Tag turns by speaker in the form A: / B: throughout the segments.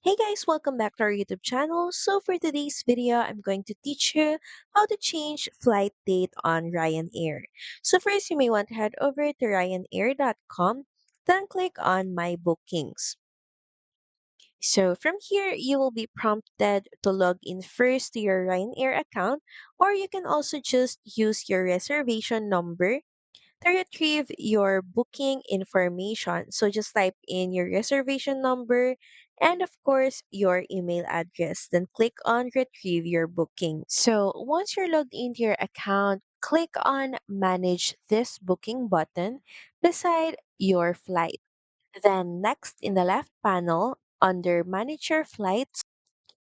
A: Hey guys, welcome back to our YouTube channel. So for today's video, I'm going to teach you how to change flight date on Ryanair. So first, you may want to head over to ryanair.com, then click on My Bookings. So from here, you will be prompted to log in first to your Ryanair account, or you can also just use your reservation number to retrieve your booking information. So just type in your reservation number and of course your email address. Then click on retrieve your booking. So once you're logged into your account, click on manage this booking button beside your flight. Then next in the left panel under manage your flights,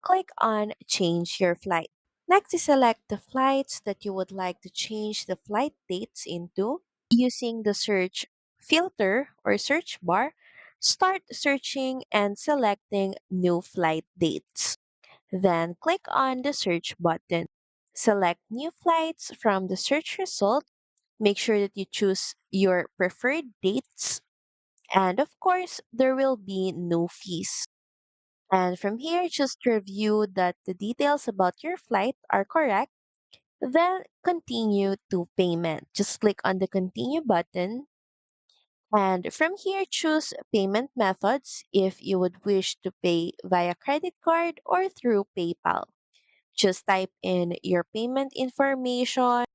A: click on change your flight. Next is select the flights that you would like to change the flight dates into. Using the search filter or search bar, start searching and selecting new flight dates. Then click on the search button. Select new flights from the search result. Make sure that you choose your preferred dates. And of course, there will be no fees. And from here, just review that the details about your flight are correct. Then continue to payment. Just click on the continue button. And from here, choose payment methods if you would wish to pay via credit card or through PayPal. Just type in your payment information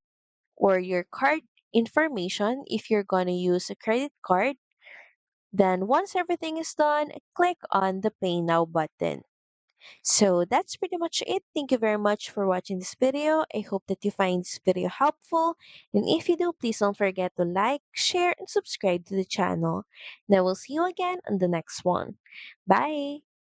A: or your card information if you're going to use a credit card. Then once everything is done, click on the Pay Now button. So that's pretty much it. Thank you very much for watching this video. I hope that you find this video helpful. And if you do, please don't forget to like, share, and subscribe to the channel. And I will see you again on the next one. Bye!